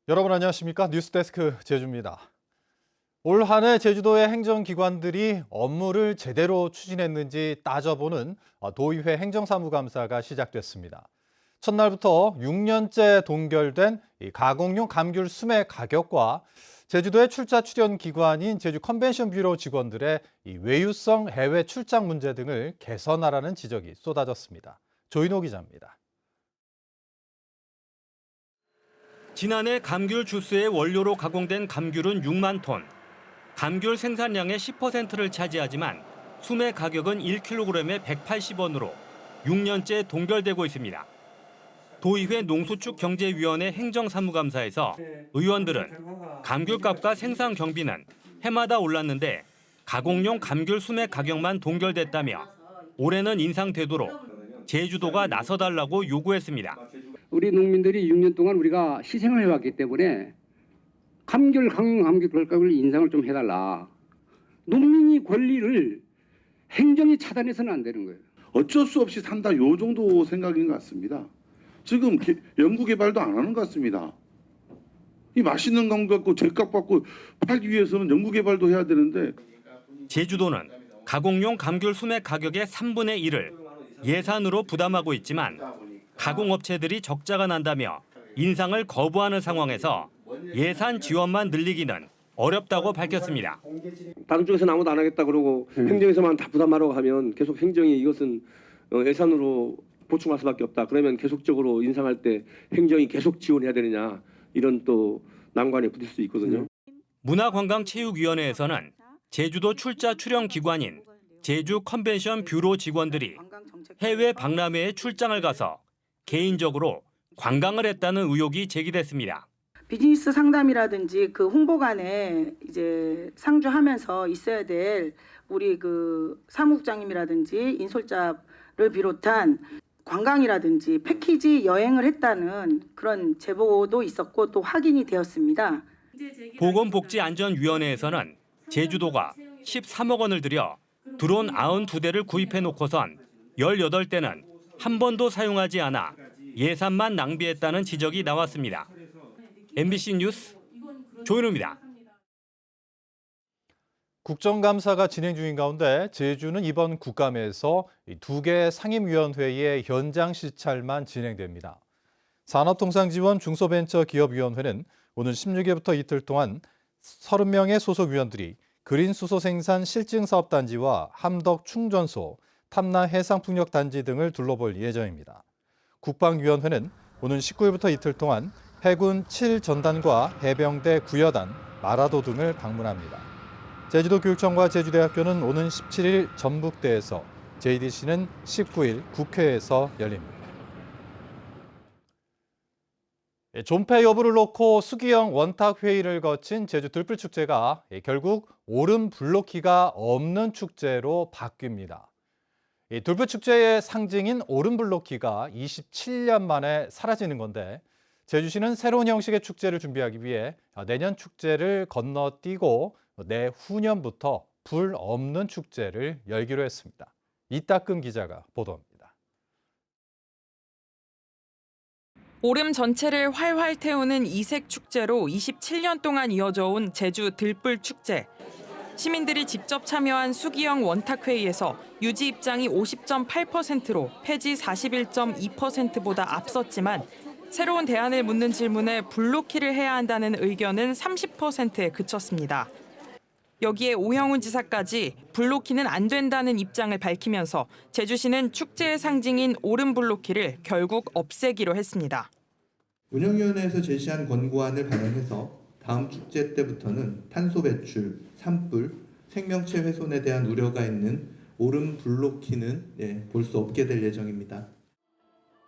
여러분 안녕하십니까? 뉴스데스크 제주입니다. 올 한 해 제주도의 행정기관들이 업무를 제대로 추진했는지 따져보는 도의회 행정사무감사가 시작됐습니다. 첫날부터 6년째 동결된 가공용 감귤 수매 가격과 제주도의 출자 출연 기관인 제주 컨벤션 뷰로 직원들의 외유성 해외 출장 문제 등을 개선하라는 지적이 쏟아졌습니다. 조인호 기자입니다. 지난해 감귤 주스의 원료로 가공된 감귤은 6만 톤. 감귤 생산량의 10%를 차지하지만 수매 가격은 1kg에 180원으로 6년째 동결되고 있습니다. 도의회 농수축경제위원회 행정사무감사에서 의원들은 감귤값과 생산 경비는 해마다 올랐는데 가공용 감귤 수매 가격만 동결됐다며 올해는 인상되도록 제주도가 나서달라고 요구했습니다. 우리 농민들이 6년 동안 우리가 희생을 해왔기 때문에 감귤 값을 인상을 좀 해달라. 농민이 권리를 행정이 차단해서는 안 되는 거예요. 어쩔 수 없이 산다 요 정도 생각인 것 같습니다. 지금 연구개발도 안 하는 것 같습니다. 이 맛있는 감 갖고 제값 받고 팔기 위해서는 연구개발도 해야 되는데. 제주도는 가공용 감귤 수매 가격의 3분의 1을 예산으로 부담하고 있지만 가공업체들이 적자가 난다며 인상을 거부하는 상황에서 예산 지원만 늘리기는 어렵다고 밝혔습니다. 다른 쪽에서는 아무도 안 하겠다 그러고 행정에서만 다 부담하라고 하면 계속 행정이 이것은 예산으로 보충할 수밖에 없다. 그러면 계속적으로 인상할 때 행정이 계속 지원해야 되느냐 이런 또 난관에 부딪힐 수 있거든요. 문화관광체육위원회에서는 제주도 출자 출연 기관인 제주 컨벤션 뷰로 직원들이 해외 박람회에 출장을 가서 개인적으로 관광을 했다는 의혹이 제기됐습니다. 비즈니스 상담이라든지 그 홍보관에 이제 상주하면서 있어야 될 우리 그 사무국장님이라든지 인솔자를 비롯한 관광이라든지 패키지 여행을 했다는 그런 제보도 있었고 또 확인이 되었습니다. 보건복지안전위원회에서는 제주도가 13억 원을 들여 드론 92대를 구입해 놓고선 18대는 한 번도 사용하지 않아 예산만 낭비했다는 지적이 나왔습니다. MBC 뉴스 조인호입니다. 국정감사가 진행 중인 가운데 제주는 이번 국감에서 2개 상임위원회의 현장 시찰만 진행됩니다. 산업통상지원 중소벤처기업위원회는 오늘 16일부터 이틀 동안 30명의 소속 위원들이 그린수소생산 실증사업단지와 함덕충전소, 탐라해상풍력단지 등을 둘러볼 예정입니다. 국방위원회는 오는 19일부터 이틀 동안 해군 7전단과 해병대 9여단, 마라도 등을 방문합니다. 제주도교육청과 제주대학교는 오는 17일 전북대에서, JDC는 19일 국회에서 열립니다. 존폐 여부를 놓고 수기형 원탁회의를 거친 제주 들불축제가 결국 오름 블로키가 없는 축제로 바뀝니다. 들불축제의 상징인 오름 블로키가 27년 만에 사라지는 건데 제주시는 새로운 형식의 축제를 준비하기 위해 내년 축제를 건너뛰고 내후년부터 불 없는 축제를 열기로 했습니다. 이따금 기자가 보도합니다. 오름 전체를 활활 태우는 이색 축제로 27년 동안 이어져 온 제주 들불 축제. 시민들이 직접 참여한 수기형 원탁회의에서 유지 입장이 50.8%로 폐지 41.2%보다 앞섰지만 새로운 대안을 묻는 질문에 불로키를 해야 한다는 의견은 30%에 그쳤습니다. 여기에 오형훈 지사까지 불로키는 안 된다는 입장을 밝히면서 제주시는 축제의 상징인 오름 불로키를 결국 없애기로 했습니다. 운영위원회에서 제시한 권고안을 반영해서 다음 축제 때부터는 탄소 배출, 산불, 생명체 훼손에 대한 우려가 있는 오름 불로키는 볼 수 없게 될 예정입니다.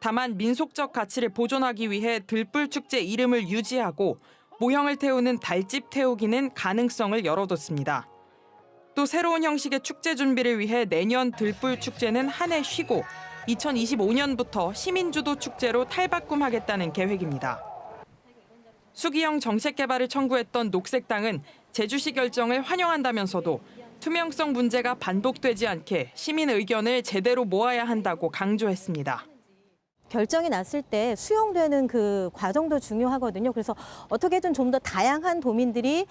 다만 민속적 가치를 보존하기 위해 들불 축제 이름을 유지하고 모형을 태우는 달집 태우기는 가능성을 열어뒀습니다. 또 새로운 형식의 축제 준비를 위해 내년 들불 축제는 한 해 쉬고 2025년부터 시민주도 축제로 탈바꿈하겠다는 계획입니다. 수기형 정책 개발을 청구했던 녹색당은 제주시 결정을 환영한다면서도 투명성 문제가 반복되지 않게 시민 의견을 제대로 모아야 한다고 강조했습니다. 결정이 났을 때 수용되는 그 과정도 중요하거든요. 그래서 어떻게든 좀 더 다양한 도민들이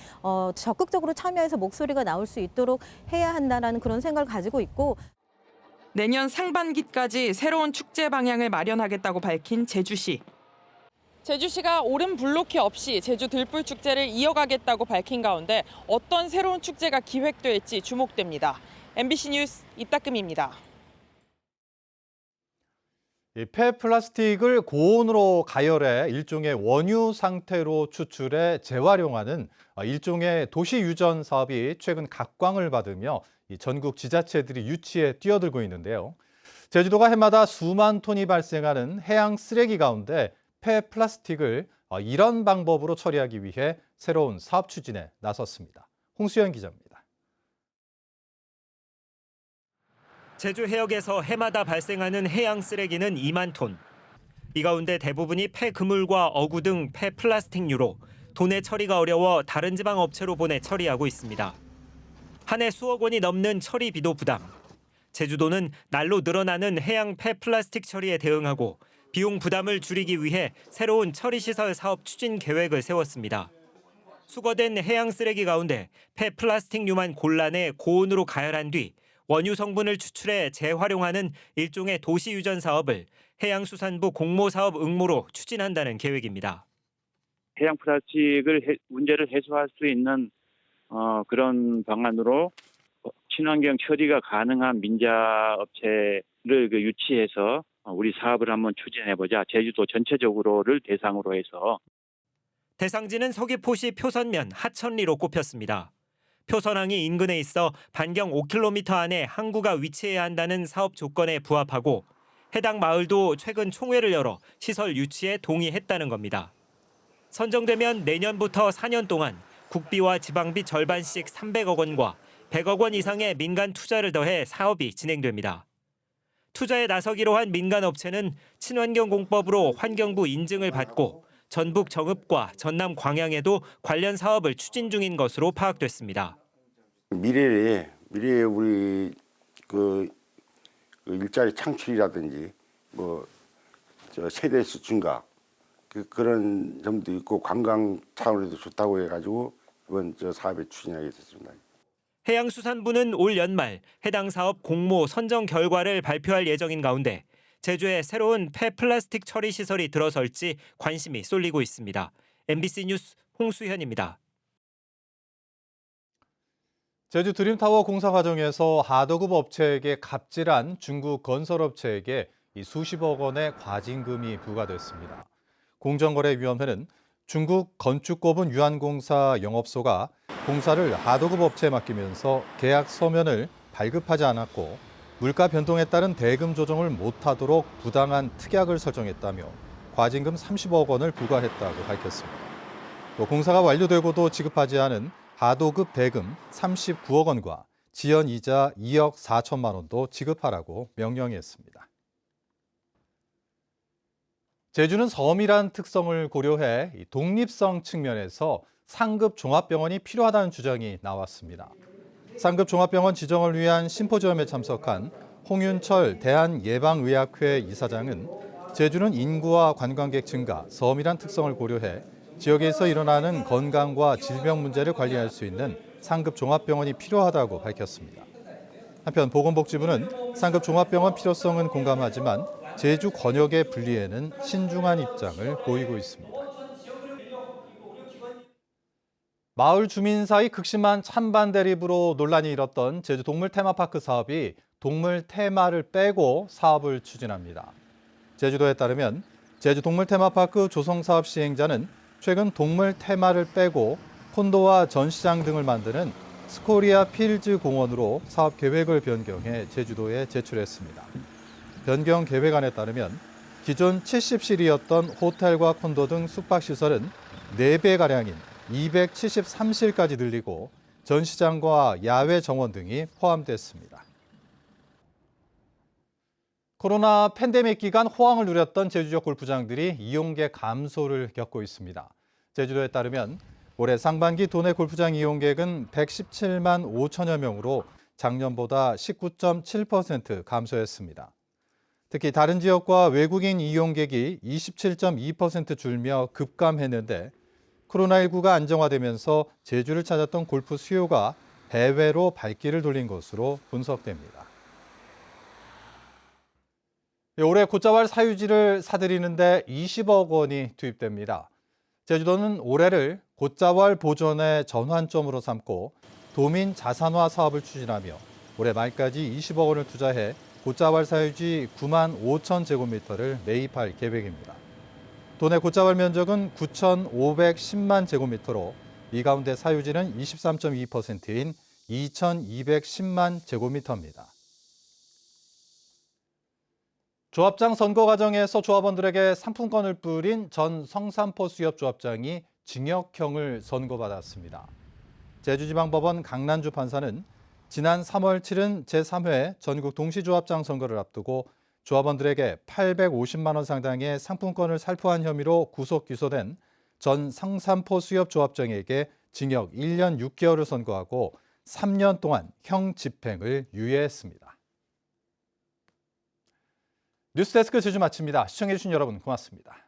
적극적으로 참여해서 목소리가 나올 수 있도록 해야 한다는 그런 생각을 가지고 있고, 내년 상반기까지 새로운 축제 방향을 마련하겠다고 밝힌 제주시. 제주시가 오름 블로키 없이 제주 들불 축제를 이어가겠다고 밝힌 가운데 어떤 새로운 축제가 기획될지 주목됩니다. MBC 뉴스 이따금입니다. 폐 플라스틱을 고온으로 가열해 일종의 원유 상태로 추출해 재활용하는 일종의 도시 유전 사업이 최근 각광을 받으며 전국 지자체들이 유치에 뛰어들고 있는데요. 제주도가 해마다 수만 톤이 발생하는 해양 쓰레기 가운데 폐 플라스틱을 이런 방법으로 처리하기 위해 새로운 사업 추진에 나섰습니다. 홍수연 기자입니다. 제주 해역에서 해마다 발생하는 해양 쓰레기는 2만 톤. 이 가운데 대부분이 폐 그물과 어구 등 폐 플라스틱류로 도내 처리가 어려워 다른 지방 업체로 보내 처리하고 있습니다. 한 해 수억 원이 넘는 처리비도 부담. 제주도는 날로 늘어나는 해양 폐 플라스틱 처리에 대응하고 비용 부담을 줄이기 위해 새로운 처리시설 사업 추진 계획을 세웠습니다. 수거된 해양 쓰레기 가운데 폐 플라스틱류만 골라내 고온으로 가열한 뒤 원유 성분을 추출해 재활용하는 일종의 도시 유전 사업을 해양수산부 공모사업 응모로 추진한다는 계획입니다. 해양 플라스틱을 문제를 해소할 수 있는 그런 방안으로 친환경 처리가 가능한 민자 업체를 유치해서 우리 사업을 한번 추진해보자. 제주도 전체적으로를 대상으로 해서. 대상지는 서귀포시 표선면 하천리로 꼽혔습니다. 표선항이 인근에 있어 반경 5km 안에 항구가 위치해야 한다는 사업 조건에 부합하고 해당 마을도 최근 총회를 열어 시설 유치에 동의했다는 겁니다. 선정되면 내년부터 4년 동안 국비와 지방비 절반씩 300억 원과 100억 원 이상의 민간 투자를 더해 사업이 진행됩니다. 투자에 나서기로 한 민간 업체는 친환경공법으로 환경부 인증을 받고 전북 정읍과 전남 광양에도 관련 사업을 추진 중인 것으로 파악됐습니다. 미래에 우리 그 일자리 창출이라든지 세대 수 증가 그런 점도 있고 관광 차원에도 좋다고 해가지고 이번 사업에 추진하게 됐습니다. 해양수산부는 올 연말 해당 사업 공모 선정 결과를 발표할 예정인 가운데 제주에 새로운 폐 플라스틱 처리 시설이 들어설지 관심이 쏠리고 있습니다. MBC 뉴스 홍수현입니다. 제주 드림타워 공사 과정에서 하도급 업체에게 갑질한 중국 건설업체에게 수십억 원의 과징금이 부과됐습니다. 공정거래위원회는 중국 건축고분 유한공사 영업소가 공사를 하도급 업체에 맡기면서 계약 서면을 발급하지 않았고 물가 변동에 따른 대금 조정을 못하도록 부당한 특약을 설정했다며 과징금 30억 원을 부과했다고 밝혔습니다. 또 공사가 완료되고도 지급하지 않은 하도급 대금 39억 원과 지연 이자 2억 4천만 원도 지급하라고 명령했습니다. 제주는 섬이란 특성을 고려해 독립성 측면에서 상급 종합병원이 필요하다는 주장이 나왔습니다. 상급 종합병원 지정을 위한 심포지엄에 참석한 홍윤철 대한예방의학회 이사장은 제주는 인구와 관광객 증가, 섬이란 특성을 고려해 지역에서 일어나는 건강과 질병 문제를 관리할 수 있는 상급 종합병원이 필요하다고 밝혔습니다. 한편 보건복지부는 상급 종합병원 필요성은 공감하지만 제주 권역의 분리에는 신중한 입장을 보이고 있습니다. 마을 주민 사이 극심한 찬반 대립으로 논란이 일었던 제주 동물 테마파크 사업이 동물 테마를 빼고 사업을 추진합니다. 제주도에 따르면 제주 동물 테마파크 조성 사업 시행자는 최근 동물 테마를 빼고 콘도와 전시장 등을 만드는 스코리아 필즈 공원으로 사업 계획을 변경해 제주도에 제출했습니다. 변경 계획안에 따르면 기존 70실이었던 호텔과 콘도 등 숙박시설은 4배가량인 273실까지 늘리고 전시장과 야외 정원 등이 포함됐습니다. 코로나 팬데믹 기간 호황을 누렸던 제주지역 골프장들이 이용객 감소를 겪고 있습니다. 제주도에 따르면 올해 상반기 도내 골프장 이용객은 117만 5천여 명으로 작년보다 19.7% 감소했습니다. 특히 다른 지역과 외국인 이용객이 27.2% 줄며 급감했는데 코로나19가 안정화되면서 제주를 찾았던 골프 수요가 해외로 발길을 돌린 것으로 분석됩니다. 올해 곶자왈 사유지를 사들이는데 20억 원이 투입됩니다. 제주도는 올해를 곶자왈 보존의 전환점으로 삼고 도민 자산화 사업을 추진하며 올해 말까지 20억 원을 투자해 곶자왈 사유지 9만 5천 제곱미터를 매입할 계획입니다. 도내 곶자왈 면적은 9,510만 제곱미터로 이 가운데 사유지는 23.2%인 2,210만 제곱미터입니다. 조합장 선거 과정에서 조합원들에게 상품권을 뿌린 전 성산포 수협조합장이 징역형을 선고받았습니다. 제주지방법원 강난주 판사는 지난 3월 치른 제3회 전국 동시조합장 선거를 앞두고 조합원들에게 850만 원 상당의 상품권을 살포한 혐의로 구속 기소된 전 성산포 수협조합장에게 징역 1년 6개월을 선고하고 3년 동안 형 집행을 유예했습니다. 뉴스데스크 제주 마칩니다. 시청해주신 여러분 고맙습니다.